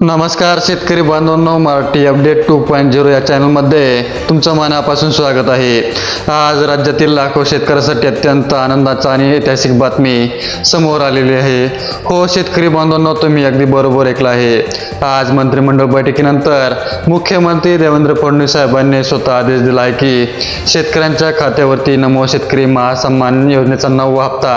नमस्कार शेतकरी बांधवांनो, मराठी अपडेट 2.0 या चॅनलमध्ये तुमचं मनापासून स्वागत आहे. आज राज्यातील लाखो शेतकऱ्यांसाठी अत्यंत आनंदाचा आणि ऐतिहासिक बातमी समोर आलेली आहे. हो शेतकरी बांधवांनो, तुम्ही अगदी बरोबर ऐकलं आहे. आज मंत्रिमंडळ बैठकीनंतर मुख्यमंत्री देवेंद्र फडणवीस साहेबांनी स्वतः आदेश दिला आहे की शेतकऱ्यांच्या खात्यावरती नमो शेतकरी महासन्मान योजनेचा 9वा हप्ता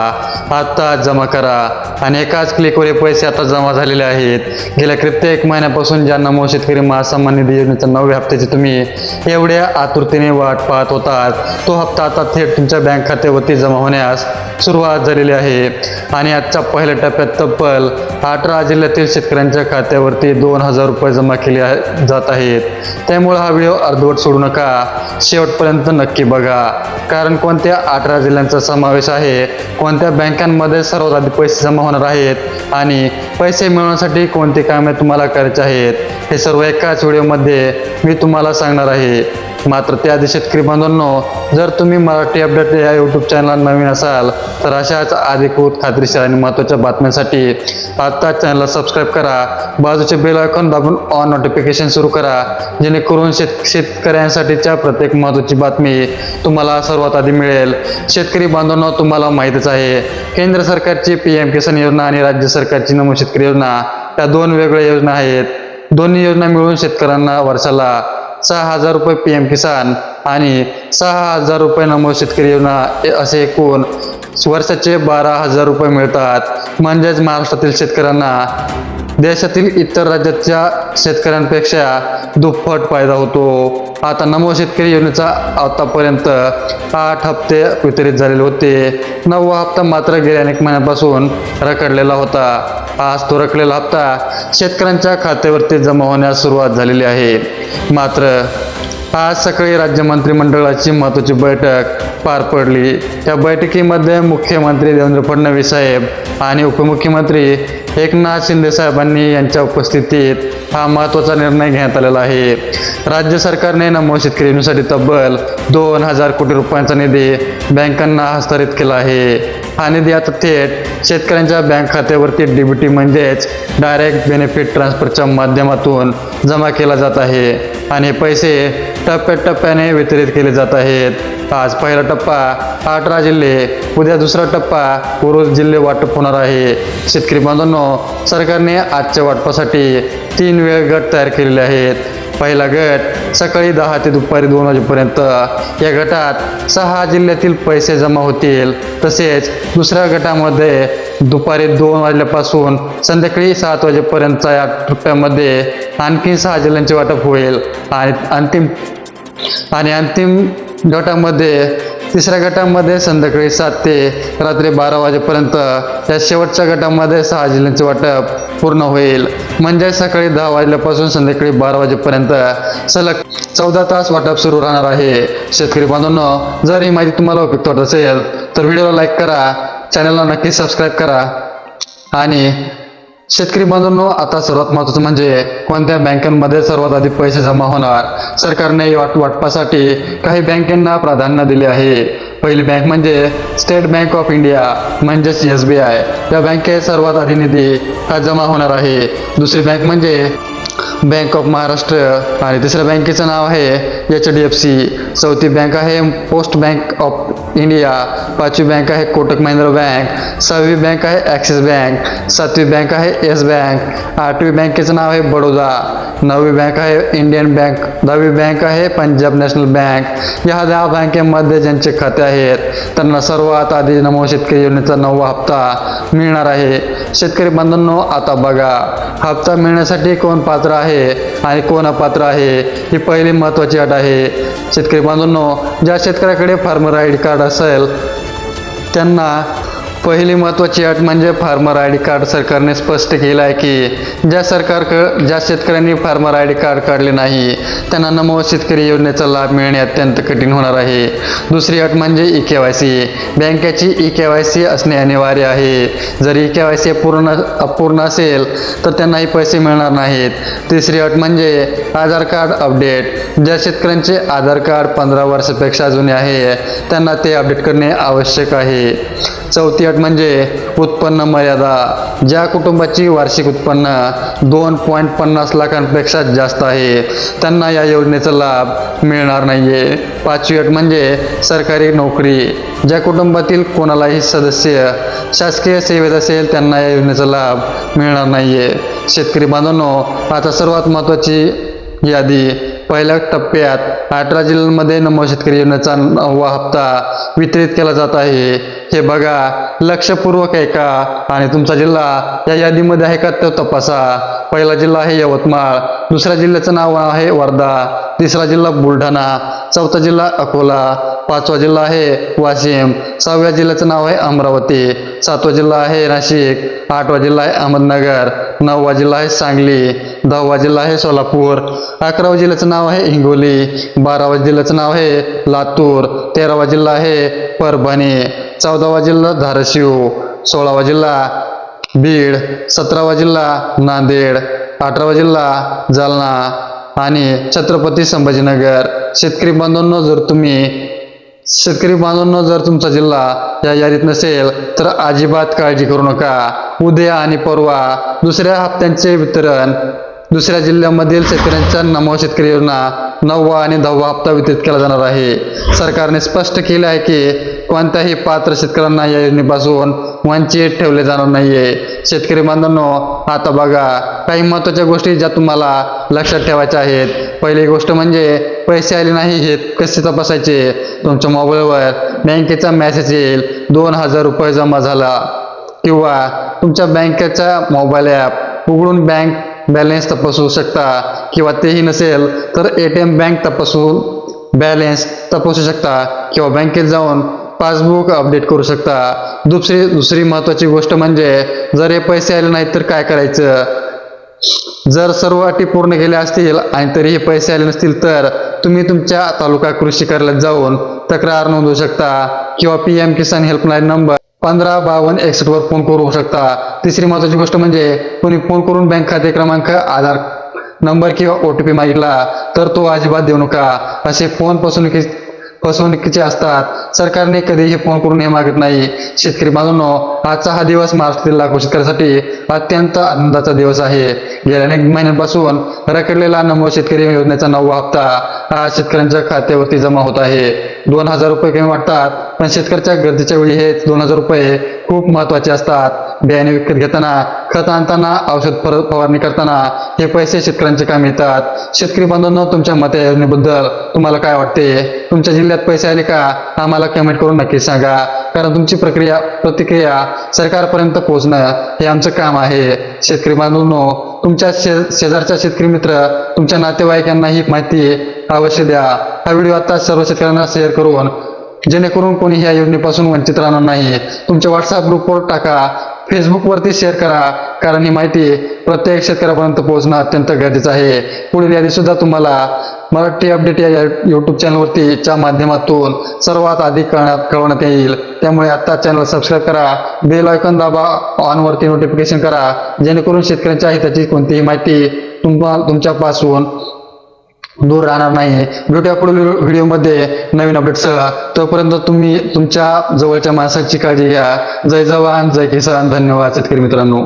आता जमा करा. आणि एकाच क्लिकवर पैसे आता जमा झालेले आहेत. गेल्या कित्येक महिन्यापासून ज्या नमो शेतकरी महासन्मान निधी योजनेच्या 9व्या हप्त्याची तुम्ही एवढ्या आतुरतेने वाट पाहत होतात, तो हप्ता आता थेट तुमच्या बँक खात्यावरती जमा होण्यास सुरुवात झालेली आहे. आणि आजच्या पहिल्या टप्प्यात तब्बल 18 जिल्ह्यातील शेतकऱ्यांच्या खात्यावरती 2000 रुपये जमा केले जात आहेत. त्यामुळे हा व्हिडिओ अर्धवट सोडू नका, शेवटपर्यंत नक्की बघा. कारण कोणत्या 18 जिल्ह्यांचा समावेश आहे, कोणत्या बँकांमध्ये सर्वात आधी पैसे जमा होणार आहेत आणि पैसे मिळवण्यासाठी कोणती कामे तुम्हाला करायची आहेत, हे सर्व एकाच व्हिडिओमध्ये मी तुम्हाला सांगणार आहे. मात्र त्याआधी शेतकरी बांधवांनो, जर तुम्ही मराठी अपडेट या यूट्यूब चॅनलला नवीन असाल तर अशाच अधिकृत खात्रीशीर आणि महत्त्वाच्या बातम्यांसाठी आता चॅनलला सबस्क्राईब करा. बाजूचे बेल आयकॉन दाबून ऑन नोटिफिकेशन सुरू करा, जेणेकरून शेतकऱ्यांसाठीच्या प्रत्येक महत्त्वाची बातमी तुम्हाला सर्वात आधी मिळेल. शेतकरी बांधवांनो, तुम्हाला माहीतच आहे, केंद्र सरकारची PM किसान योजना आणि राज्य सरकारची नमो शेतकरी योजना या दोन वेगळ्या योजना आहेत. दोन्ही योजना मिळून शेतकऱ्यांना वर्षाला 6000 रुपये PM किसान आणि 6000 रुपये नमो शेतकरी योजना असे एकूण वर्षाचे 12000 रुपये मिळतात. म्हणजेच महाराष्ट्रातील शेतकऱ्यांना देशातील इतर राज्याच्या शेतकऱ्यांपेक्षा दुप्पट फायदा होतो. आता नमो शेतकरी योजनेचा आतापर्यंत 8 हप्ते वितरित झालेले होते. 9वा हप्ता मात्र गेल्या अनेक महिन्यांपासून रखडलेला होता. आज तो रखडलेला हप्ता शेतकऱ्यांच्या खात्यावरती जमा होण्यास सुरुवात झालेली आहे. मात्र आज सकाळी राज्य मंत्रिमंडळाची महत्त्वाची बैठक पार पडली. त्या बैठकीमध्ये मुख्यमंत्री देवेंद्र फडणवीस साहेब आणि उपमुख्यमंत्री एकनाथ शिंदे साहेबांनी यांच्या उपस्थितीत हा महत्त्वाचा निर्णय घेण्यात आलेला आहे. राज्य सरकारने नमो शेतकरी योजनेसाठी तब्बल 2000 कोटी रुपयांचा निधी बँकांना हस्तांतरित केला आहे. हा निधी आता थेट शेतकऱ्यांच्या बँक खात्यावरती DBT म्हणजेच डायरेक्ट बेनिफिट ट्रान्सफरच्या माध्यमातून जमा केला जात आहे आणि पैसे टप्प्याटप्प्याने वितरित केले जात आहेत. आज पहिला टप्पा 18 जिल्हे, उद्या दुसरा टप्पा उर्वरित जिल्हे वाटप होणार आहे. शेतकरी बांधवांनो, सरकारने आजच्या वाटपासाठी 3 वेळ गट तयार केलेले आहेत. पहिला गट सकाळी 10 ते दुपारी 2 वाजेपर्यंत. या गटात 6 जिल्ह्यातील पैसे जमा होतील. तसेच दुसऱ्या गटामध्ये दुपारी 2 वाजल्यापासून संध्याकाळी 7 वाजेपर्यंतच्या या टप्प्यामध्ये आणखी 6 जिल्ह्यांचे वाटप होईल. आणि अंतिम गटामध्ये, तिसऱ्या गटामध्ये संध्याकाळी 7 ते रात्री 12 वाजेपर्यंत, या शेवटच्या गटामध्ये 6 जिल्ह्यांचे वाटप पूर्ण होईल. म्हणजे सकाळी 10 वाजल्यापासून संध्याकाळी 12 वाजेपर्यंत सलग 14 तास वाटप सुरू राहणार आहे. शेतकरी बांधवांनो, जर ही माहिती तुम्हाला उपयुक्त वाटत असेल तर व्हिडिओला लाईक करा, चॅनलला नक्की सबस्क्राईब करा. आणि शेतकरी बांधवांनो, आता सर्वात महत्त्वाचं म्हणजे कोणत्या बँकांमध्ये सर्वात आधी पैसे जमा होणार. सरकारने वाटपासाठी काही बँकांना प्राधान्य दिले आहे. पहिली बँक म्हणजे स्टेट बँक ऑफ इंडिया म्हणजेच SBI. या बँकेत सर्वात आधी निधी हा जमा होणार आहे. दुसरी बँक म्हणजे बँक ऑफ महाराष्ट्र आणि तिसऱ्या बँकेचं नाव आहे HDFC. चौथी बँक आहे पोस्ट बँक ऑफ इंडिया. पाचवी बँक आहे कोटक महिंद्रा बँक. 6वी बँक आहे ॲक्सिस बँक. 7वी बँक आहे येस बँक. 8वी बँकेचं नाव आहे बडोदा. 9वी बँक आहे इंडियन बँक. 10वी बँक आहे पंजाब नॅशनल बँक. या 10 बँकेमध्ये ज्यांचे खाते आहेत त्यांना सर्वात आधी नमो शेतकरी योजनेचा 9वा हप्ता मिळणार आहे. शेतकरी बांधवांनो, आता बघा, हप्ता मिळण्यासाठी कोण पात्र आहे आणि कोण अपात्र आहे ही पहिली महत्त्वाची अट आहे. शेतकरी बांधवांनो, ज्या शेतकऱ्याकडे फार्मर ID कार्ड असेल त्यांना पहिली महत्त्वाची अट म्हणजे फार्मर ID कार्ड. सरकारने स्पष्ट केलं आहे की ज्या शेतकऱ्यांनी फार्मर ID कार्ड काढले नाही त्यांना नमो शेतकरी योजनेचा लाभ मिळणे अत्यंत कठीण होणार आहे. दुसरी अट म्हणजे EKYC. बँकेची EKYC असणे अनिवार्य आहे. जर EKYC अपूर्ण असेल तर त्यांनाही पैसे मिळणार नाहीत. तिसरी अट म्हणजे आधार कार्ड अपडेट. ज्या शेतकऱ्यांचे आधार कार्ड 15 वर्षापेक्षा जुने आहे त्यांना ते अपडेट करणे आवश्यक आहे. चौथी अट म्हणजे उत्पन्न मर्यादा. ज्या कुटुंबाची वार्षिक उत्पन्न 2.50 लाखांपेक्षा जास्त आहे त्यांना या योजनेचा लाभ मिळणार नाहीये. 5वी अट म्हणजे सरकारी नोकरी. ज्या कुटुंबातील कोणालाही सदस्य शासकीय सेवेत असेल त्यांना या योजनेचा लाभ मिळणार नाहीये. शेतकरी बांधवांनो, आता सर्वात महत्त्वाची यादी. पहिल्या टप्प्यात 18 जिल्ह्यांमध्ये नमो शेतकरी योजनेचा 9वा हप्ता वितरित केला जात आहे. हे बघा, लक्षपूर्वक आहे का आणि तुमचा जिल्हा या यादीमध्ये आहे का तो तपासा. पहिला जिल्हा आहे यवतमाळ, दुसऱ्या जिल्ह्याचं नाव आहे वर्धा, तिसरा जिल्हा बुलढाणा, चौथा जिल्हा अकोला, 5वा जिल्हा आहे वाशिम, 6व्या जिल्ह्याचं नाव आहे अमरावती, 7वा जिल्हा आहे नाशिक, 8वा जिल्हा आहे अहमदनगर, 9वा जिल्हा आहे सांगली, 10वा जिल्हा आहे सोलापूर, 11वा जिल्ह्याचं नाव आहे हिंगोली, 12वा जिल्ह्याचं नाव आहे लातूर, 13वा जिल्हा आहे परभणी, 14वा जिल्हा धाराशिव, 16वा जिल्हा बीड, 17वा जिल्हा नांदेड, 18वा जिल्हा जालना आणि छत्रपती संभाजीनगर. शेतकरी बांधवांनो, जर तुमचा जिल्हा या यादीत नसेल तर अजिबात काळजी करू नका. उद्या आणि परवा दुसऱ्या हप्त्यांचे वितरण दुसऱ्या जिल्ह्यामधील शेतकऱ्यांच्या नमो शेतकरी योजना 9वा आणि 10वा हप्ता वितरित केला जाणार आहे. सरकारने स्पष्ट केले आहे की कोणत्याही पात्र शेतकऱ्यांना या योजनेपासून वंचित ठेवले जाणार नाहीये. शेतकरी बांधवांनो, आता बघा काही महत्त्वाच्या गोष्टी ज्या तुम्हाला लक्षात ठेवायच्या आहेत. पहिली गोष्ट म्हणजे पैसे आले नाही हे कसे तपासायचे. तुमच्या मोबाईलवर बँकेचा मेसेज येईल 2000 रुपये जमा झाला, किंवा तुमच्या बँकेचा मोबाईल ॲप उघडून बँक बॅलन्स तपासू शकता, किंवा तेही नसेल तर ATM बँक तपासून बॅलन्स तपासू शकता, किंवा बँकेत जाऊन पासबुक अपडेट करू शकता. दुसरी महत्त्वाची गोष्ट म्हणजे जर हे पैसे आले नाहीत तर काय करायचं. जर सर्व अटी पूर्ण केल्या असतील आणि तरीही पैसे आले नसतील तर तुम्ही तुमच्या तालुका कृषी कार्यालयात जाऊन तक्रार नोंदवू शकता, किंवा PM किसान हेल्पलाईन नंबर 155261 वर फोन करू शकता. तिसरी महत्त्वाची गोष्ट म्हणजे कोणी फोन करून बँक खाते क्रमांक, आधार नंबर किंवा OTP मागितला तर तो अजिबात देऊ नका. असे फोन फसवणुकीचे असतात. सरकारने कधीही फोन करून हे मागत नाही. शेतकरी बांधवांनो, आजचा हा दिवस महाराष्ट्रातील लाखो शेतकऱ्यांसाठी अत्यंत आनंदाचा दिवस आहे. गेल्या अनेक महिन्यांपासून रखडलेला नमो शेतकरी योजनेचा 9वा हप्ता आज शेतकऱ्यांच्या खात्यावरती जमा होत आहे. 2000 रुपये कमी वाटतात, पण शेतकऱ्याच्या गरजेच्या वेळी हे 2000 रुपये खूप महत्त्वाचे असतात. बियाणे विकत घेताना, खत आणताना, औषध फवारणी करताना हे पैसे शेतकऱ्यांचे कामी येतात. शेतकरी बांधवांनो, तुमच्या मते या योजनेबद्दल तुम्हाला काय वाटते? तुमच्या जिल्ह्यात पैसे आले का? आम्हाला कमेंट करून नक्की सांगा, कारण तुमची प्रतिक्रिया सरकारपर्यंत पोहोचणं हे आमचं काम आहे. शेतकरी बांधवांनो, तुमच्या शेजारच्या शेतकरी मित्र, तुमच्या नातेवाईकांना ही माहिती अवश्य द्या. हा व्हिडिओ आता सर्व शेतकऱ्यांना शेअर करून, जेणेकरून कोणी या योजनेपासून वंचित राहणार नाही. तुमच्या WhatsApp ग्रुपवर टाका, फेसबुकवरती शेअर करा, कारण ही माहिती प्रत्येक शेतकऱ्यापर्यंत पोहोचणं अत्यंत गरजेचं आहे. पुढील यादी सुद्धा तुम्हाला मराठी अपडेट या YouTube चॅनलवरती च्या माध्यमातून सर्वात आधी कळवण्यात येईल. त्यामुळे आता चॅनल सबस्क्राईब करा, बेल आयकॉन दाबा, ऑनवरती नोटिफिकेशन करा, जेणेकरून शेतकऱ्यांच्या हिताची कोणतीही माहिती तुमच्यापासून दूर राहणार नाही. भेटूया पुढील व्हिडिओमध्ये नवीन अपडेट्ससह. तोपर्यंत तुम्ही तुमच्या जवळच्या माणसाची काळजी घ्या. जय जवान, जय किसान. धन्यवाद शेतकरी मित्रांनो.